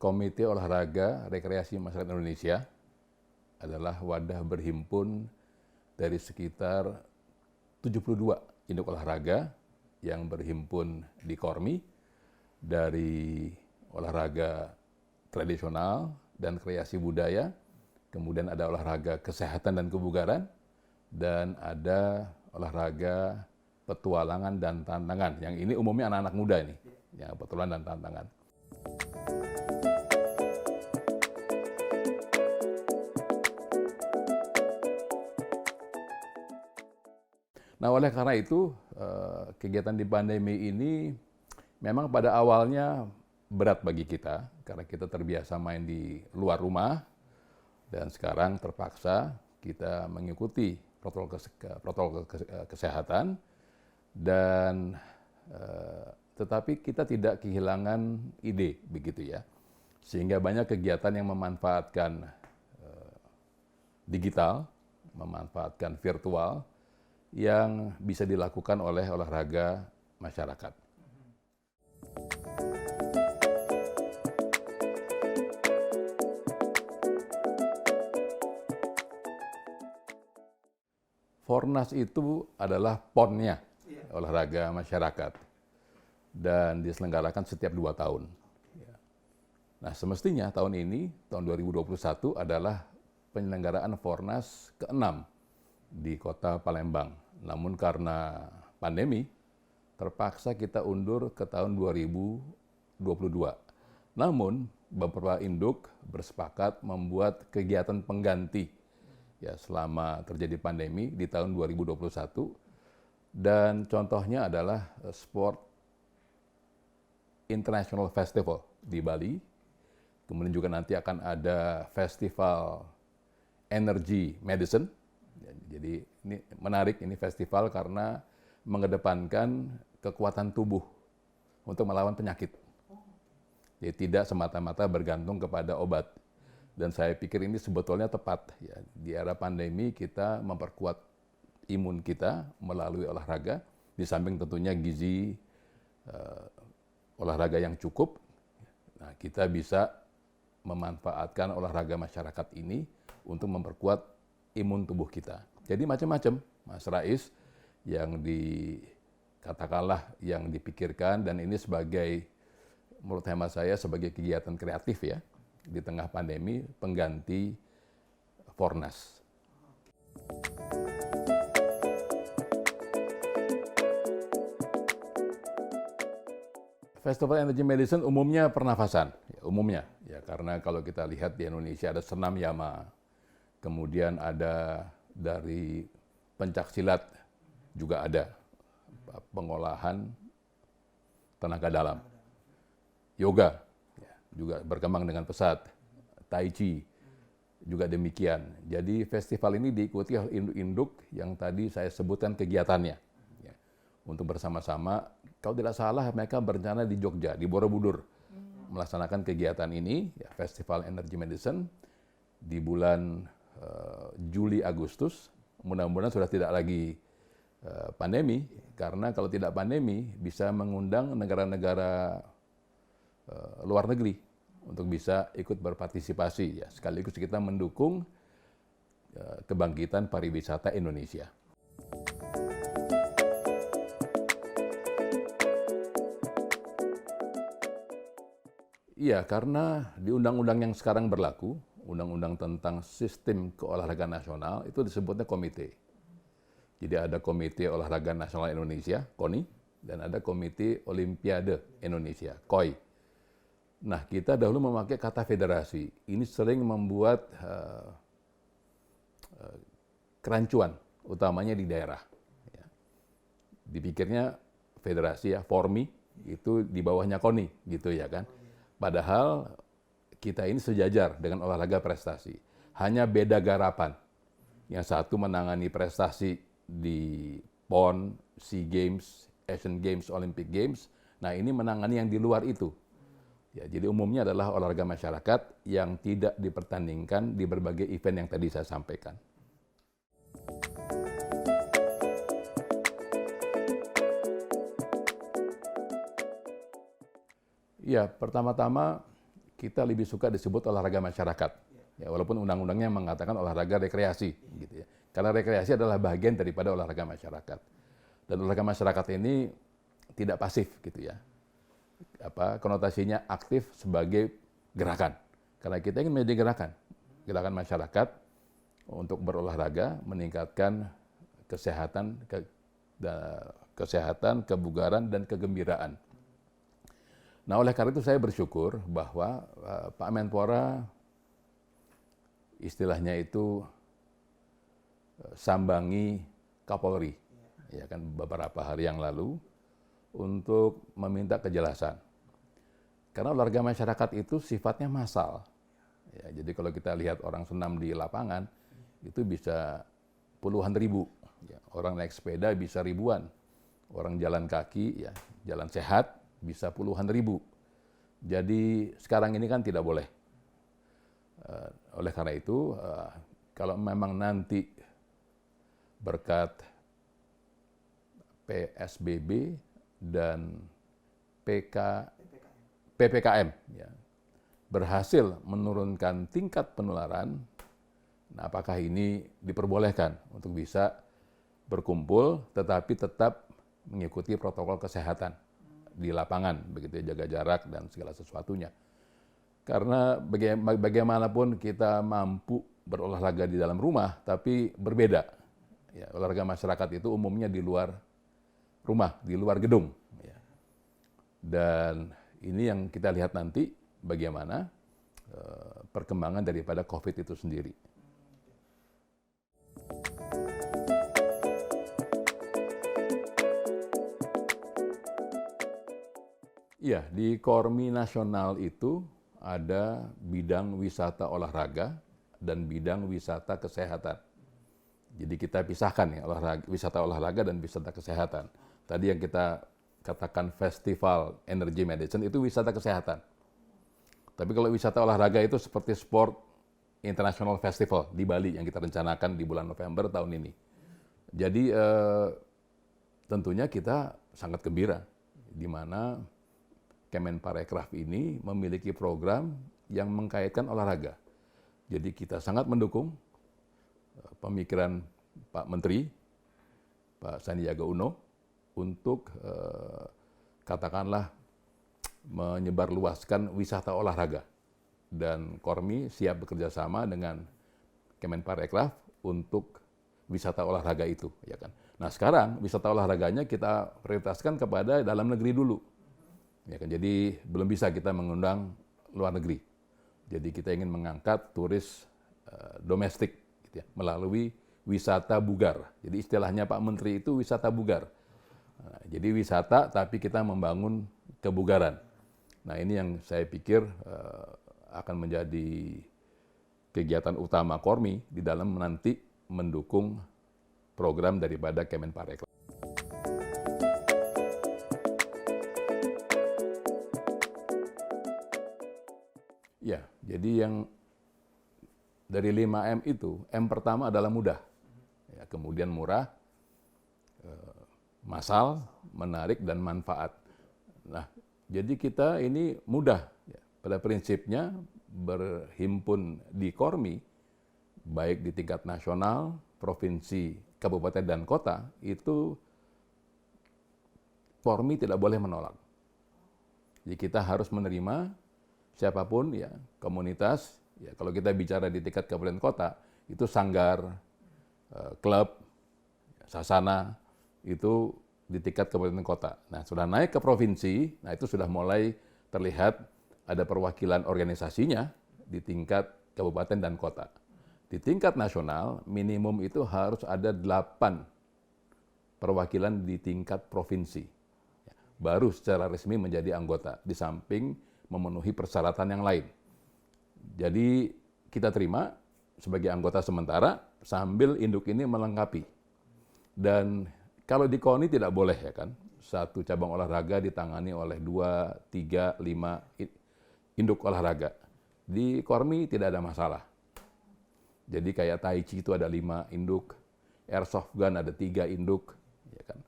Komite Olahraga Rekreasi Masyarakat Indonesia adalah wadah berhimpun dari sekitar 72 induk olahraga yang berhimpun di KORMI, dari olahraga tradisional dan kreasi budaya, kemudian ada olahraga kesehatan dan kebugaran, dan ada olahraga petualangan dan tantangan. Yang ini umumnya anak-anak muda ini, ya, petualangan dan tantangan. Nah, oleh karena itu, kegiatan di pandemi ini memang pada awalnya berat bagi kita, karena kita terbiasa main di luar rumah, dan sekarang terpaksa kita mengikuti protokol kesehatan, dan tetapi kita tidak kehilangan ide, begitu ya. Sehingga banyak kegiatan yang memanfaatkan digital, memanfaatkan virtual, yang bisa dilakukan oleh olahraga masyarakat. Fornas itu adalah PON-nya, olahraga masyarakat, dan diselenggarakan setiap 2 tahun. Nah, semestinya tahun ini, tahun 2021 adalah penyelenggaraan Fornas ke-6 di kota Palembang. Namun karena pandemi, terpaksa kita undur ke tahun 2022. Namun, beberapa induk bersepakat membuat kegiatan pengganti ya selama terjadi pandemi di tahun 2021. Dan contohnya adalah Sport International Festival di Bali. Kemudian juga nanti akan ada Festival Energy Medicine. Jadi ini menarik, ini festival karena mengedepankan kekuatan tubuh untuk melawan penyakit. Jadi tidak semata-mata bergantung kepada obat. Dan saya pikir ini sebetulnya tepat ya. Di era pandemi kita memperkuat imun kita melalui olahraga, di samping tentunya gizi, olahraga yang cukup. Nah, kita bisa memanfaatkan olahraga masyarakat ini untuk memperkuat imun tubuh kita. Jadi macam-macam, Mas Rais, yang katakanlah yang dipikirkan, dan ini sebagai, menurut hemat saya, sebagai kegiatan kreatif ya, di tengah pandemi, pengganti Fornas. Festival Energy Medicine umumnya pernafasan, ya, umumnya. Ya, karena kalau kita lihat di Indonesia ada senam yama, kemudian ada dari pencaksilat juga ada pengolahan tenaga dalam, yoga ya, juga berkembang dengan pesat, tai chi juga demikian. Jadi festival ini diikuti oleh induk-induk yang tadi saya sebutkan kegiatannya ya, untuk bersama-sama. Kalau tidak salah mereka berencana di Jogja, di Borobudur, melaksanakan kegiatan ini ya, Festival Energy Medicine di bulan Juli Agustus. Mudah-mudahan sudah tidak lagi pandemi, karena kalau tidak pandemi bisa mengundang negara-negara luar negeri untuk bisa ikut berpartisipasi ya, sekaligus kita mendukung kebangkitan pariwisata Indonesia. Iya, karena di undang-undang yang sekarang berlaku, undang-undang tentang sistem keolahragaan nasional, itu disebutnya komite. Jadi ada Komite Olahraga Nasional Indonesia, KONI, dan ada Komite Olimpiade Indonesia, KOI. Nah, kita dahulu memakai kata federasi. Ini sering membuat kerancuan, utamanya di daerah. Dipikirnya federasi ya, FORMI, itu di bawahnya KONI, gitu ya kan. Padahal kita ini sejajar dengan olahraga prestasi. Hanya beda garapan. Yang satu menangani prestasi di PON, SEA Games, Asian Games, Olympic Games. Nah, ini menangani yang di luar itu. Ya, jadi umumnya adalah olahraga masyarakat yang tidak dipertandingkan di berbagai event yang tadi saya sampaikan. Ya, pertama-tama kita lebih suka disebut olahraga masyarakat. Ya, walaupun undang-undangnya mengatakan olahraga rekreasi, gitu ya. Karena rekreasi adalah bagian daripada olahraga masyarakat. Dan olahraga masyarakat ini tidak pasif, gitu ya. Konotasinya aktif sebagai gerakan. Karena kita ingin menjadi gerakan masyarakat untuk berolahraga, meningkatkan kesehatan, kebugaran, dan kegembiraan. Nah, oleh karena itu saya bersyukur bahwa Pak Menpora istilahnya itu sambangi Kapolri, ya kan, beberapa hari yang lalu untuk meminta kejelasan. Karena olahraga masyarakat itu sifatnya massal. Ya, jadi kalau kita lihat orang senam di lapangan, itu bisa puluhan ribu. Ya, orang naik sepeda bisa ribuan. Orang jalan kaki, ya, jalan sehat, bisa puluhan ribu. Jadi sekarang ini kan tidak boleh. Oleh karena itu, kalau memang nanti berkat PSBB dan PPKM ya, berhasil menurunkan tingkat penularan, nah apakah ini diperbolehkan untuk bisa berkumpul tetapi tetap mengikuti protokol kesehatan di lapangan, begitu ya, jaga jarak dan segala sesuatunya. Karena bagaimanapun kita mampu berolahraga di dalam rumah, tapi berbeda. Ya, olahraga masyarakat itu umumnya di luar rumah, di luar gedung. Ya. Dan ini yang kita lihat nanti bagaimana perkembangan daripada COVID itu sendiri. Iya, di Kormi Nasional itu ada bidang wisata olahraga dan bidang wisata kesehatan. Jadi kita pisahkan ya, wisata olahraga dan wisata kesehatan. Tadi yang kita katakan Festival Energy Medicine itu wisata kesehatan. Tapi kalau wisata olahraga itu seperti Sport International Festival di Bali yang kita rencanakan di bulan November tahun ini. Jadi tentunya kita sangat gembira di mana Kemenparekraf ini memiliki program yang mengkaitkan olahraga. Jadi kita sangat mendukung pemikiran Pak Menteri, Pak Sandiaga Uno, untuk katakanlah menyebarluaskan wisata olahraga. Dan Kormi siap bekerja sama dengan Kemenparekraf untuk wisata olahraga itu. Ya kan? Nah sekarang wisata olahraganya kita prioritaskan kepada dalam negeri dulu. Ya kan, jadi belum bisa kita mengundang luar negeri. Jadi kita ingin mengangkat turis domestik gitu ya, melalui wisata bugar. Jadi istilahnya Pak Menteri itu wisata bugar. Nah, jadi wisata tapi kita membangun kebugaran. Nah ini yang saya pikir akan menjadi kegiatan utama Kormi di dalam nanti mendukung program daripada Kemenparekraf. Ya, jadi yang dari 5M itu, M pertama adalah mudah, ya, kemudian murah, massal, menarik, dan manfaat. Nah, jadi kita ini mudah. Ya. Pada prinsipnya berhimpun di Kormi, baik di tingkat nasional, provinsi, kabupaten, dan kota, itu Kormi tidak boleh menolak. Jadi kita harus menerima siapapun ya, komunitas, ya kalau kita bicara di tingkat kabupaten kota, itu sanggar, klub, sasana, itu di tingkat kabupaten kota. Nah, sudah naik ke provinsi, nah itu sudah mulai terlihat ada perwakilan organisasinya di tingkat kabupaten dan kota. Di tingkat nasional, minimum itu harus ada 8 perwakilan di tingkat provinsi. Baru secara resmi menjadi anggota, di samping memenuhi persyaratan yang lain. Jadi kita terima sebagai anggota sementara sambil induk ini melengkapi. Dan kalau di KONI tidak boleh ya kan, satu cabang olahraga ditangani oleh 2, 3, 5 induk olahraga. Di Kormi tidak ada masalah. Jadi kayak Tai Chi itu ada 5 induk, Airsoft Gun ada 3 induk, ya kan.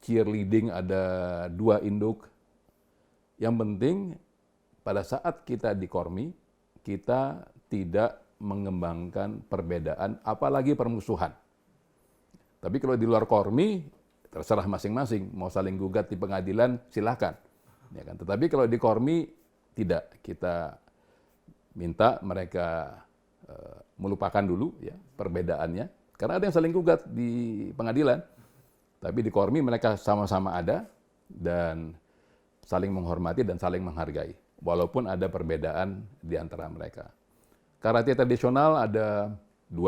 Cheerleading ada 2 induk. Yang penting pada saat kita di Kormi, kita tidak mengembangkan perbedaan, apalagi permusuhan. Tapi kalau di luar Kormi, terserah masing-masing, mau saling gugat di pengadilan, silakan. Ya kan? Tetapi kalau di Kormi, tidak. Kita minta mereka melupakan dulu ya perbedaannya. Karena ada yang saling gugat di pengadilan. Tapi di Kormi mereka sama-sama ada dan saling menghormati dan saling menghargai. Walaupun ada perbedaan di antara mereka. Karate tradisional ada 2,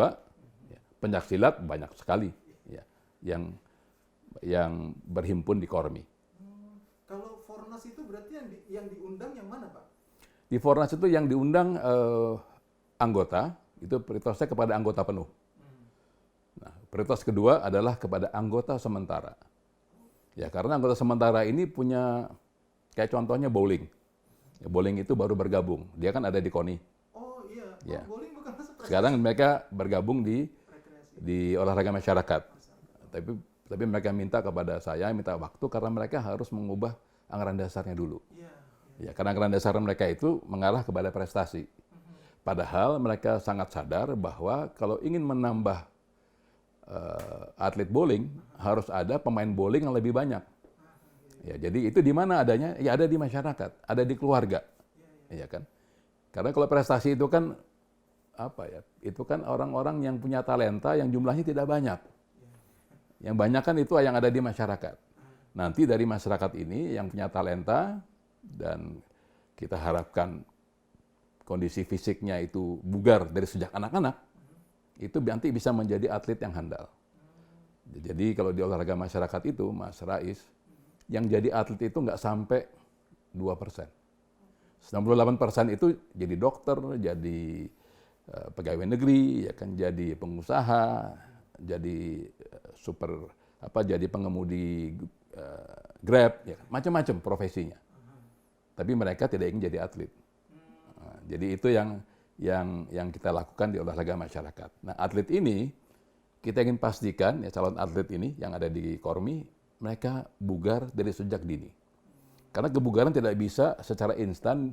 ya. Pencaksilat banyak sekali ya, yang berhimpun di Kormi. Kalau Fornas itu berarti yang diundang yang mana, Pak? Di Fornas itu yang diundang anggota, itu prioritasnya kepada anggota penuh. Nah, prioritas kedua adalah kepada anggota sementara. Ya, karena anggota sementara ini punya, kayak contohnya bowling. Ya, bowling itu baru bergabung, dia kan ada di KONI. Oh iya, Ya. bowling bukan masuk prestasi. Sekarang mereka bergabung di Rekreasi. olahraga masyarakat. Tapi mereka minta kepada saya, minta waktu karena mereka harus mengubah anggaran dasarnya dulu. Iya. Ya, karena anggaran dasar mereka itu mengarah kepada prestasi. Padahal mereka sangat sadar bahwa kalau ingin menambah atlet bowling, harus ada pemain bowling yang lebih banyak. Ya, jadi itu di mana adanya? Ya ada di masyarakat, ada di keluarga. Ya kan? Karena kalau prestasi itu kan apa ya? Itu kan orang-orang yang punya talenta yang jumlahnya tidak banyak. Yang banyak kan itu yang ada di masyarakat. Nanti dari masyarakat ini yang punya talenta dan kita harapkan kondisi fisiknya itu bugar dari sejak anak-anak, itu nanti bisa menjadi atlet yang handal. Jadi kalau di olahraga masyarakat itu, Mas Rais, yang jadi atlet itu nggak sampai 2%. 98% itu jadi dokter, jadi pegawai negeri, ya kan, jadi pengusaha, jadi jadi pengemudi Grab, ya kan, macam-macam profesinya. Tapi mereka tidak ingin jadi atlet. Nah, jadi itu yang kita lakukan di olahraga masyarakat. Nah, atlet ini kita ingin pastikan ya calon atlet ini yang ada di Kormi mereka bugar dari sejak dini. Karena kebugaran tidak bisa secara instan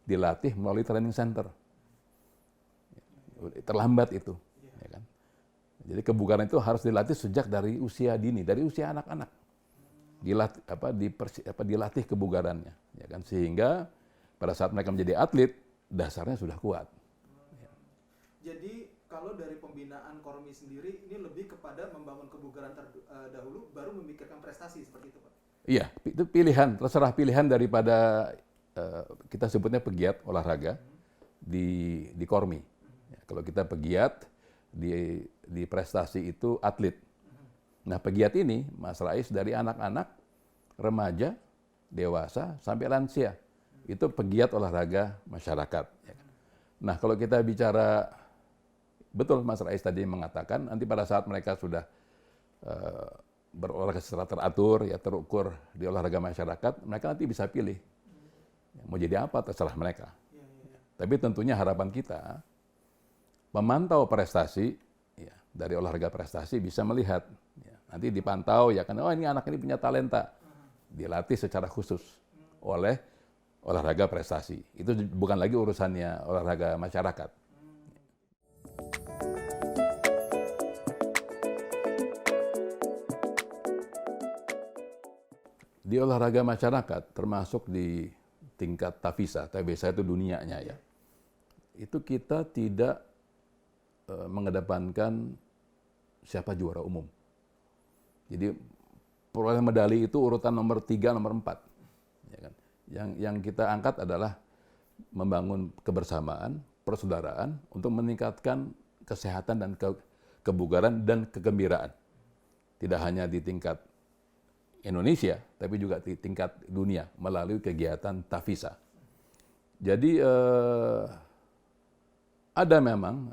dilatih melalui training center. Terlambat itu. Ya kan? Jadi kebugaran itu harus dilatih sejak dari usia dini, dari usia anak-anak. Dilatih kebugarannya. Ya kan? Sehingga pada saat mereka menjadi atlet, dasarnya sudah kuat. Jadi kalau dari pembinaan Kormi sendiri, ini lebih kepada membangun kebugaran dahulu, baru memikirkan prestasi, seperti itu, Pak? Iya, itu pilihan, terserah pilihan daripada kita sebutnya pegiat olahraga di Kormi. Ya, kalau kita pegiat di prestasi itu atlet. Nah, pegiat ini, Mas Rais, dari anak-anak, remaja, dewasa, sampai lansia. Itu pegiat olahraga masyarakat. Nah, kalau kita bicara, betul Mas Rais tadi mengatakan, nanti pada saat mereka sudah berolahraga secara teratur, ya terukur di olahraga masyarakat, mereka nanti bisa pilih. Mau jadi apa, terserah mereka. Tapi tentunya harapan kita, pemantau prestasi, ya, dari olahraga prestasi bisa melihat. Ya, nanti dipantau, ya kan, oh ini anak ini punya talenta. Dilatih secara khusus oleh olahraga prestasi. Itu bukan lagi urusannya olahraga masyarakat. Di olahraga masyarakat, termasuk di tingkat Tavisa itu dunianya ya, itu kita tidak mengedepankan siapa juara umum. Jadi perolehan medali itu urutan nomor 3, nomor 4. Ya kan? Yang kita angkat adalah membangun kebersamaan, persaudaraan untuk meningkatkan kesehatan dan kebugaran dan kegembiraan. Tidak hanya di tingkat Indonesia, tapi juga di tingkat dunia melalui kegiatan Tavisa. Jadi ada memang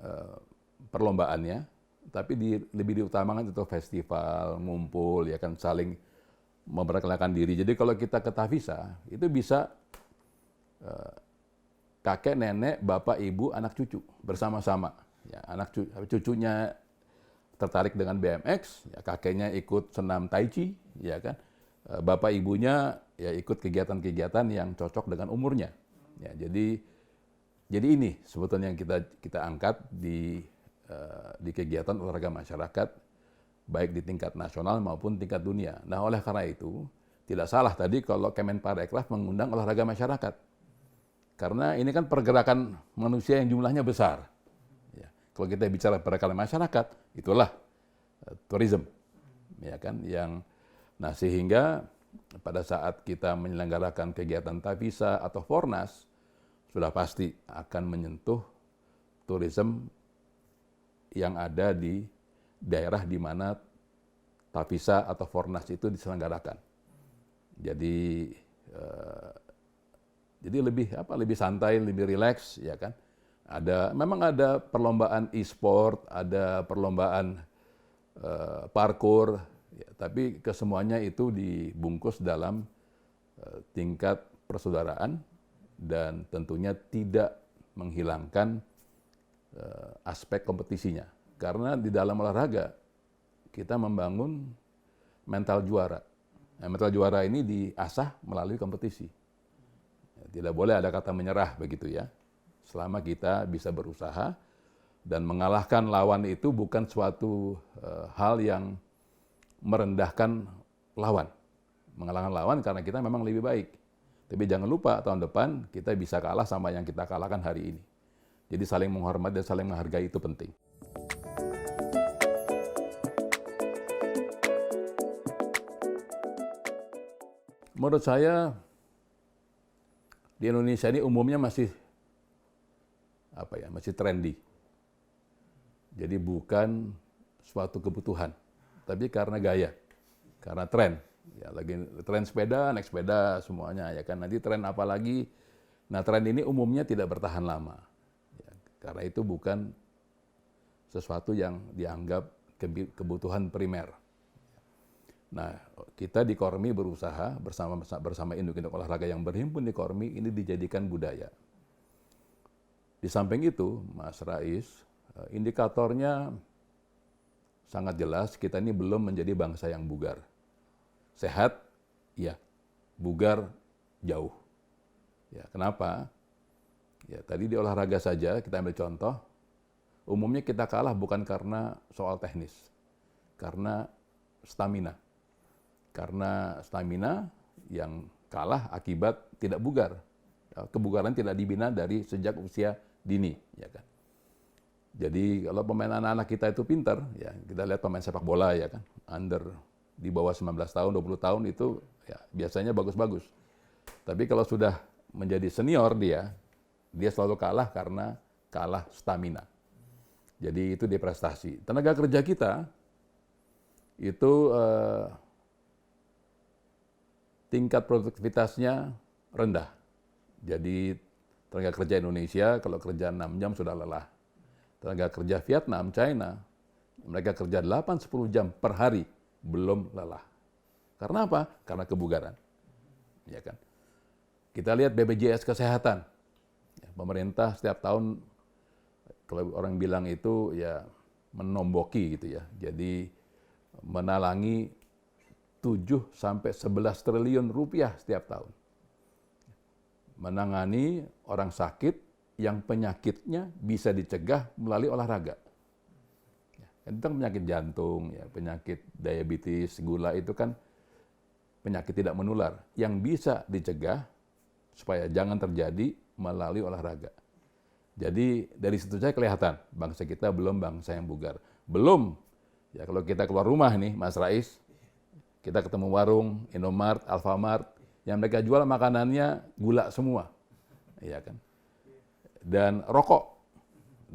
perlombaannya, tapi lebih diutamakan itu festival, ngumpul, ya kan, saling memperkenalkan diri. Jadi kalau kita ke Tavisa, itu bisa kakek, nenek, bapak, ibu, anak cucu bersama-sama. Ya, cucunya tertarik dengan BMX, ya kakeknya ikut senam Tai Chi, ya kan. Bapak ibunya ya ikut kegiatan-kegiatan yang cocok dengan umurnya. Ya, jadi ini sebetulnya yang kita angkat di kegiatan olahraga masyarakat, baik di tingkat nasional maupun tingkat dunia. Nah, oleh karena itu, tidak salah tadi kalau Kemenparekraf mengundang olahraga masyarakat. Karena ini kan pergerakan manusia yang jumlahnya besar. Ya, kalau kita bicara pergerakan masyarakat, itulah tourism. Ya kan, nah sehingga pada saat kita menyelenggarakan kegiatan Tavisa atau Fornas, sudah pasti akan menyentuh tourism yang ada di daerah di mana Tavisa atau Fornas itu diselenggarakan. Jadi lebih santai, lebih rileks, ya kan. Memang ada perlombaan e-sport, ada perlombaan parkour, ya, tapi kesemuanya itu dibungkus dalam tingkat persaudaraan dan tentunya tidak menghilangkan aspek kompetisinya. Karena di dalam olahraga kita membangun mental juara. Nah, mental juara ini diasah melalui kompetisi. Tidak boleh ada kata menyerah begitu ya. Selama kita bisa berusaha dan mengalahkan lawan itu bukan suatu hal yang merendahkan lawan. Mengalahkan lawan karena kita memang lebih baik. Tapi jangan lupa tahun depan kita bisa kalah sama yang kita kalahkan hari ini. Jadi saling menghormati dan saling menghargai itu penting. Menurut saya di Indonesia ini umumnya masih trendy. Jadi bukan suatu kebutuhan, tapi karena gaya, karena tren. Ya, lagi tren sepeda, naik sepeda semuanya ya kan. Nanti tren apa lagi? Nah, tren ini umumnya tidak bertahan lama. Ya, karena itu bukan sesuatu yang dianggap kebutuhan primer. Nah, kita di Kormi berusaha bersama induk-induk olahraga yang berhimpun di Kormi ini dijadikan budaya. Di samping itu, Mas Rais, indikatornya sangat jelas kita ini belum menjadi bangsa yang bugar. Sehat, ya. Bugar, jauh. Ya, kenapa? Ya, tadi di olahraga saja kita ambil contoh, umumnya kita kalah bukan karena soal teknis, karena stamina. Karena stamina yang kalah akibat tidak bugar. Kebugaran tidak dibina dari sejak usia dini, ya kan. Jadi kalau pemain anak-anak kita itu pintar, ya kita lihat pemain sepak bola ya kan, under di bawah 19 tahun, 20 tahun itu ya biasanya bagus-bagus. Tapi kalau sudah menjadi senior dia selalu kalah karena kalah stamina. Jadi itu dia prestasi. Tenaga kerja kita itu tingkat produktivitasnya rendah. Jadi tenaga kerja Indonesia kalau kerja 6 jam sudah lelah. Tenaga kerja Vietnam, China, mereka kerja 8-10 jam per hari belum lelah. Karena apa? Karena kebugaran. Ya kan? Kita lihat BPJS Kesehatan. Ya, pemerintah setiap tahun kalau orang bilang itu ya menomboki gitu ya. Jadi menalangi 7-11 triliun rupiah setiap tahun. Menangani orang sakit yang penyakitnya bisa dicegah melalui olahraga. Ya, tentang penyakit jantung, ya, penyakit diabetes, gula itu kan penyakit tidak menular yang bisa dicegah supaya jangan terjadi melalui olahraga. Jadi dari situ saja kelihatan bangsa kita belum bangsa yang bugar. Belum, ya kalau kita keluar rumah nih Mas Rais, kita ketemu warung, Indomart, Alfamart, yang mereka jual makanannya gula semua, ya kan. Dan rokok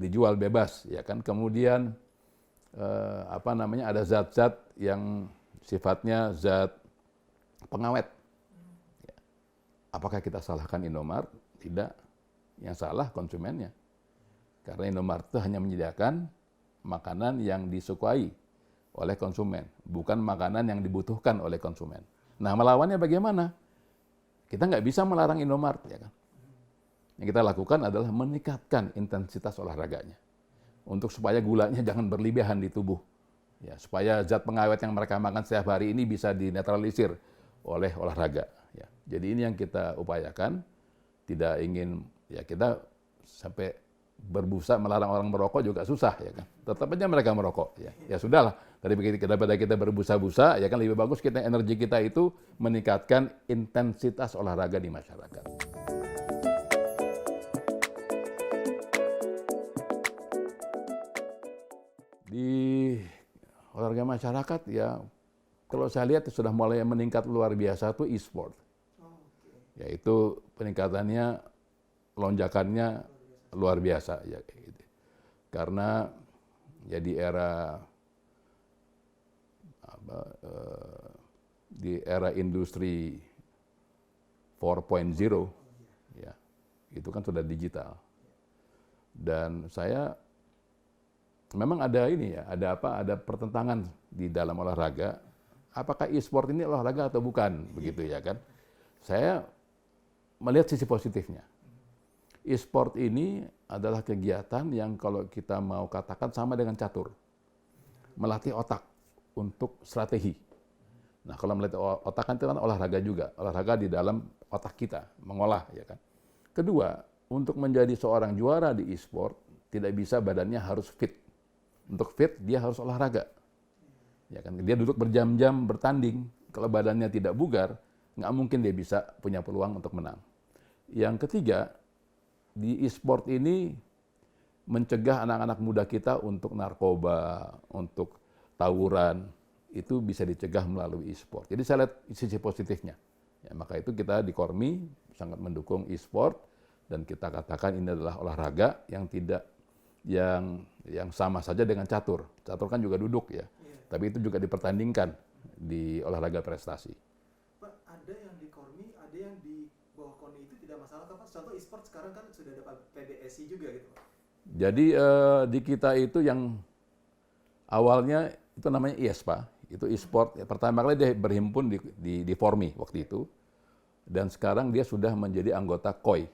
dijual bebas, ya kan. Kemudian ada zat-zat yang sifatnya zat pengawet. Ya. Apakah kita salahkan Indomart? Tidak. Yang salah konsumennya. Karena Indomart itu hanya menyediakan makanan yang disukai oleh konsumen, bukan makanan yang dibutuhkan oleh konsumen. Nah, melawannya bagaimana? Kita nggak bisa melarang Indomart, ya kan? Yang kita lakukan adalah meningkatkan intensitas olahraganya, untuk supaya gulanya jangan berlebihan di tubuh, ya, supaya zat pengawet yang mereka makan setiap hari ini bisa dinetralisir oleh olahraga. Ya. Jadi ini yang kita upayakan, tidak ingin, ya kita sampai berbusa melarang orang merokok juga susah, ya kan. Tetap aja mereka merokok, ya. Ya sudahlah, daripada kita berbusa-busa, ya kan lebih bagus kita energi kita itu meningkatkan intensitas olahraga di masyarakat. Di olahraga masyarakat ya, kalau saya lihat sudah mulai meningkat luar biasa tuh e-sport. Yaitu peningkatannya, lonjakannya luar biasa ya gitu. Karena ya di era industri 4.0 ya, itu kan sudah digital. Dan saya memang ada ini ya, ada pertentangan di dalam olahraga. Apakah e-sport ini olahraga atau bukan, begitu ya kan? Saya melihat sisi positifnya. E-sport ini adalah kegiatan yang kalau kita mau katakan sama dengan catur. Melatih otak untuk strategi. Nah, kalau melatih otak kan itu kan olahraga juga. Olahraga di dalam otak kita, mengolah ya kan. Kedua, untuk menjadi seorang juara di e-sport, tidak bisa badannya harus fit. Untuk fit, dia harus olahraga. Ya kan? Dia duduk berjam-jam bertanding. Kalau badannya tidak bugar, nggak mungkin dia bisa punya peluang untuk menang. Yang ketiga, di e-sport ini mencegah anak-anak muda kita untuk narkoba, untuk tawuran, itu bisa dicegah melalui e-sport. Jadi saya lihat sisi positifnya. Ya, maka itu kita di Kormi sangat mendukung e-sport dan kita katakan ini adalah olahraga yang yang sama saja dengan catur. Catur kan juga duduk ya, tapi itu juga dipertandingkan di olahraga prestasi. Pak, ada yang di Kormi, ada yang di bawah KONI, itu tidak masalah Pak? Contoh e-sport sekarang kan sudah ada PBSI juga gitu Pak. Jadi di kita itu yang awalnya itu namanya IESPA, itu e-sport. Pertama kali dia berhimpun di Formi waktu itu, dan sekarang dia sudah menjadi anggota KOI.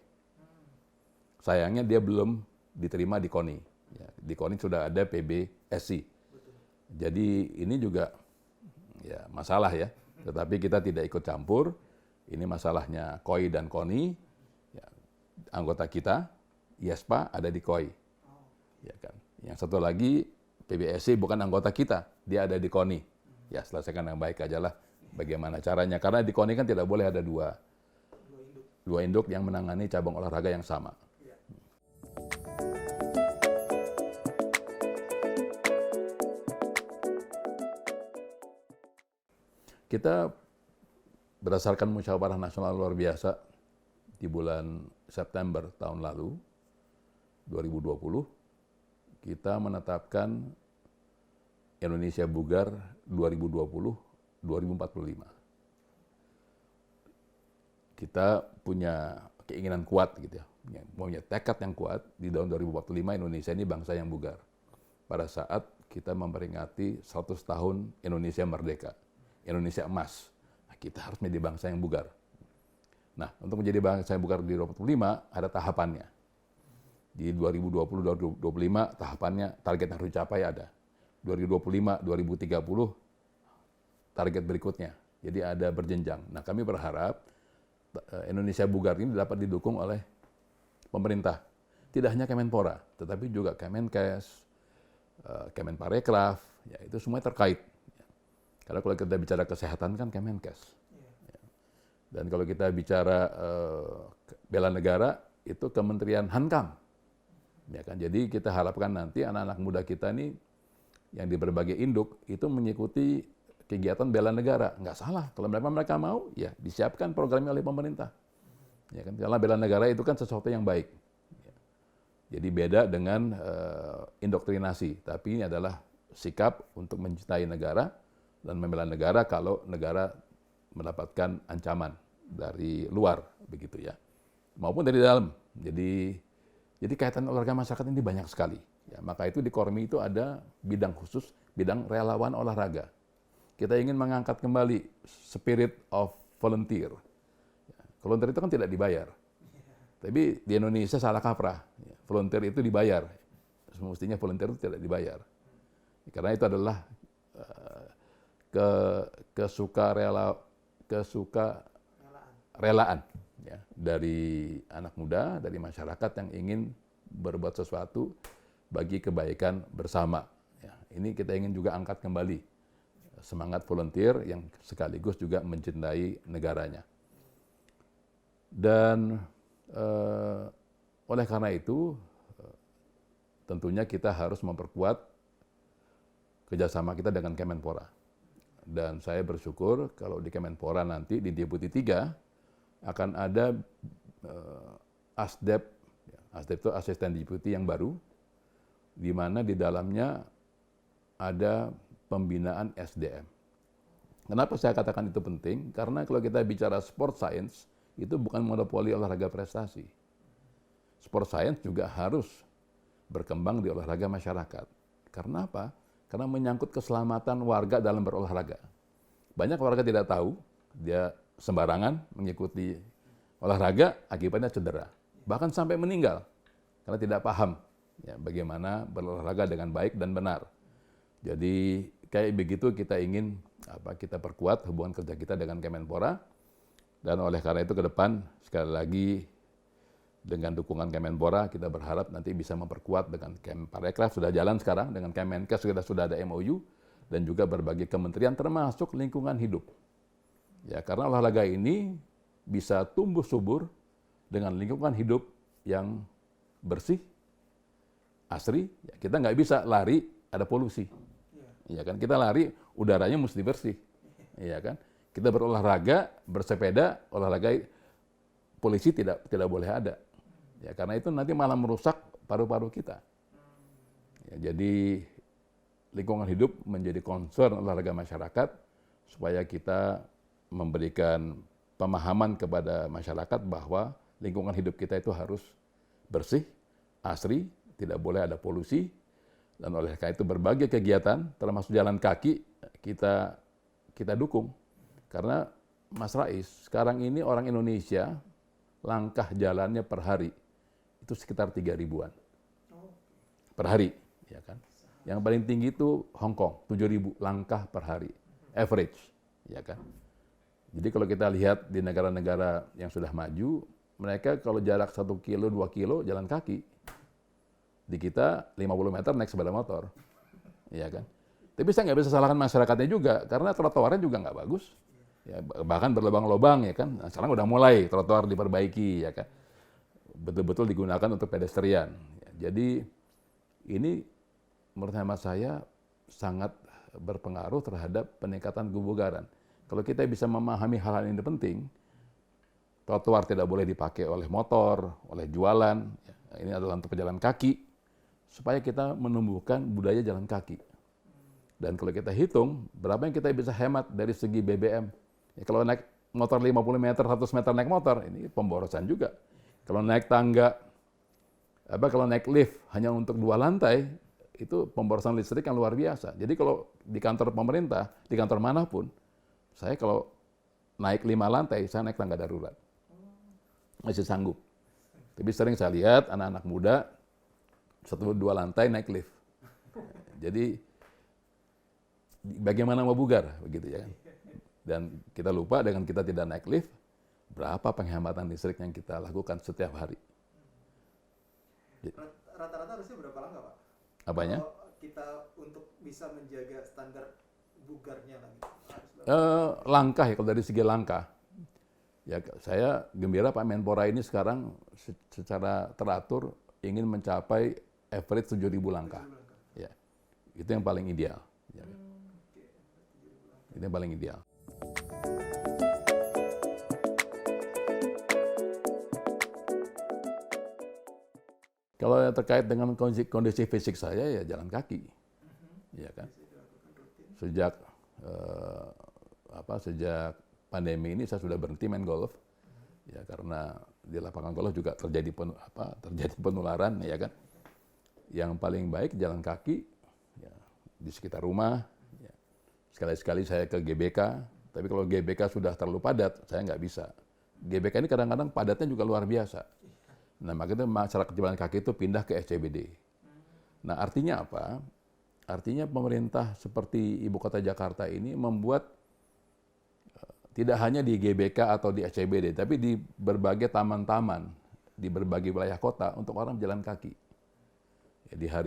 Sayangnya dia belum diterima di KONI. Ya, di KONI sudah ada PBSI. Jadi ini juga ya masalah ya, tetapi kita tidak ikut campur. Ini masalahnya KOI dan KONI. Ya, anggota kita, IESPA ada di KOI. Ya kan. Yang satu lagi PBSI bukan anggota kita, dia ada di KONI. Ya selesaikan yang baik aja lah. Bagaimana caranya? Karena di KONI kan tidak boleh ada dua induk yang menangani cabang olahraga yang sama. Kita berdasarkan musyawarah nasional luar biasa di bulan September tahun lalu, 2020, kita menetapkan Indonesia Bugar 2020-2045. Kita punya keinginan kuat gitu ya, punya tekad yang kuat di tahun 2045 Indonesia ini bangsa yang bugar. Pada saat kita memperingati 100 tahun Indonesia merdeka, Indonesia emas. Nah, kita harus menjadi bangsa yang bugar. Nah, untuk menjadi bangsa yang bugar di 2045 ada tahapannya. Di 2020-2025 tahapannya, target yang harus dicapai ada. 2025-2030 target berikutnya. Jadi ada berjenjang. Nah, kami berharap Indonesia Bugar ini dapat didukung oleh pemerintah. Tidak hanya Kemenpora, tetapi juga Kemenkes, Kemenparekraf, ya itu semua terkait. Karena kalau kita bicara kesehatan kan Kemenkes. Dan kalau kita bicara bela negara itu Kementerian Hankam. Ya kan? Jadi kita harapkan nanti anak-anak muda kita ini yang di berbagai induk itu mengikuti kegiatan bela negara. Nggak salah. Kalau mereka mau, ya disiapkan programnya oleh pemerintah. Ya kan? Karena bela negara itu kan sesuatu yang baik. Jadi beda dengan indoktrinasi. Tapi ini adalah sikap untuk mencintai negara dan membela negara kalau negara mendapatkan ancaman dari luar, begitu ya. Maupun dari dalam. Jadi kaitan olahraga masyarakat ini banyak sekali. Ya, maka itu di Kormi itu ada bidang khusus, bidang relawan olahraga. Kita ingin mengangkat kembali spirit of volunteer. Ya, volunteer itu kan tidak dibayar. Tapi di Indonesia salah kaprah. Ya, volunteer itu dibayar. Semestinya volunteer itu tidak dibayar. Karena itu adalah kesuka relaan. ya, dari anak muda, dari masyarakat yang ingin berbuat sesuatu bagi kebaikan bersama. Ya, ini kita ingin juga angkat kembali semangat volunteer yang sekaligus juga mencintai negaranya. Dan oleh karena itu, tentunya kita harus memperkuat kerjasama kita dengan Kemenpora. Dan saya bersyukur kalau di Kemenpora nanti di Deputi 3 akan ada ASDEP, ASDEP itu asisten deputi yang baru, di mana di dalamnya ada pembinaan SDM. Kenapa saya katakan itu penting? Karena kalau kita bicara sport science, itu bukan monopoli olahraga prestasi. Sport science juga harus berkembang di olahraga masyarakat. Karena apa? Karena menyangkut keselamatan warga dalam berolahraga. Banyak warga tidak tahu, dia sembarangan mengikuti olahraga, akibatnya cedera. Bahkan sampai meninggal, karena tidak paham ya, bagaimana berolahraga dengan baik dan benar. Jadi kayak begitu kita ingin kita perkuat hubungan kerja kita dengan Kemenpora. Dan oleh karena itu ke depan, sekali lagi dengan dukungan Kemenpora, kita berharap nanti bisa memperkuat dengan Kemenparekraf, sudah jalan sekarang, dengan Kemenkes sudah ada MOU, dan juga berbagai kementerian termasuk lingkungan hidup. Ya, karena olahraga ini bisa tumbuh subur dengan lingkungan hidup yang bersih, asri. Ya, kita nggak bisa lari, ada polusi. Ya kan, kita lari, udaranya mesti bersih. Ya kan, kita berolahraga, bersepeda, olahraga polisi tidak boleh ada. Ya, karena itu nanti malah merusak paru-paru kita. Ya, jadi lingkungan hidup menjadi concern olahraga masyarakat supaya kita memberikan pemahaman kepada masyarakat bahwa lingkungan hidup kita itu harus bersih, asri, tidak boleh ada polusi, dan oleh karena itu berbagai kegiatan termasuk jalan kaki kita dukung. Karena Mas Rais, sekarang ini orang Indonesia langkah jalannya per hari itu sekitar 3.000-an per hari, ya kan? Yang paling tinggi itu Hong Kong, 7.000 langkah per hari, average, ya kan? Jadi kalau kita lihat di negara-negara yang sudah maju, mereka kalau jarak 1 kilo, 2 kilo jalan kaki. Di kita 50 meter naik sepeda motor, ya kan? Tapi saya nggak bisa salahkan masyarakatnya juga, karena trotoarnya juga nggak bagus. Ya, bahkan berlubang-lubang, ya kan. Nah, sekarang udah mulai trotoar diperbaiki, ya kan. Betul-betul digunakan untuk pedestrian. Ya, jadi ini menurut hemat saya sangat berpengaruh terhadap peningkatan kebugaran. Kalau kita bisa memahami hal-hal ini penting, trotoar tidak boleh dipakai oleh motor, oleh jualan. Ya, ini adalah untuk pejalan kaki, supaya kita menumbuhkan budaya jalan kaki. Dan kalau kita hitung, berapa yang kita bisa hemat dari segi BBM. Ya, kalau naik motor 50 meter, 100 meter naik motor, ini pemborosan juga. Kalau naik tangga, kalau naik lift hanya untuk 2 lantai, itu pemborosan listrik yang luar biasa. Jadi kalau di kantor pemerintah, di kantor manapun, saya kalau naik 5 lantai, saya naik tangga darurat. Masih sanggup. Tapi sering saya lihat anak-anak muda, 1-2 lantai naik lift. Jadi bagaimana mau bugar, begitu ya kan? Dan kita lupa dengan kita tidak naik lift, berapa penghematan listrik yang kita lakukan setiap hari. Rata-rata harusnya berapa langkah, Pak? Apanya? Kalau kita untuk bisa menjaga standar bugarnya lagi. Langkah ya, kalau dari segi langkah. Ya, saya gembira Pak Menpora ini sekarang secara teratur ingin mencapai average 7.000 langkah. Ya, itu yang paling ideal. Ya. Itu yang paling ideal. Kalau yang terkait dengan kondisi fisik saya, ya jalan kaki, ya kan. Sejak sejak pandemi ini saya sudah berhenti main golf, ya karena di lapangan golf juga terjadi penularan, ya kan. Yang paling baik jalan kaki, ya, di sekitar rumah. Ya. Sekali-sekali saya ke GBK, tapi kalau GBK sudah terlalu padat, saya nggak bisa. GBK ini kadang-kadang padatnya juga luar biasa. Nah, makanya masyarakat jalan kaki itu pindah ke SCBD. Nah, artinya apa? Artinya pemerintah seperti Ibu Kota Jakarta ini membuat Tidak hanya di GBK atau di SCBD, tapi di berbagai taman-taman, di berbagai wilayah kota untuk orang berjalan kaki. Ya,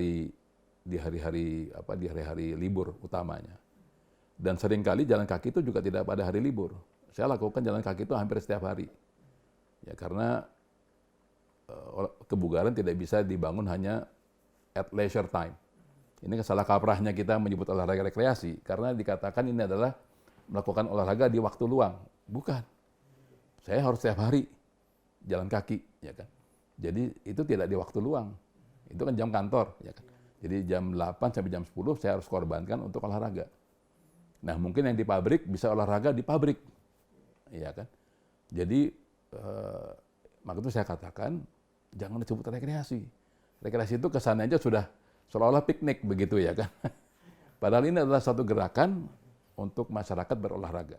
di hari-hari libur utamanya. Dan seringkali jalan kaki itu juga tidak pada hari libur. Saya lakukan jalan kaki itu hampir setiap hari. Ya, karena kebugaran tidak bisa dibangun hanya at leisure time. Ini salah kaprahnya kita menyebut olahraga rekreasi, karena dikatakan ini adalah melakukan olahraga di waktu luang. Bukan. Saya harus setiap hari jalan kaki, ya kan. Jadi itu tidak di waktu luang. Itu kan jam kantor, ya kan. Jadi jam 8 sampai jam 10 saya harus korbankan untuk olahraga. Nah, mungkin yang di pabrik bisa olahraga di pabrik. Iya kan? Jadi maka itu saya katakan jangan disebut rekreasi. Rekreasi itu kesannya aja sudah seolah-olah piknik begitu, ya kan. Padahal ini adalah satu gerakan untuk masyarakat berolahraga.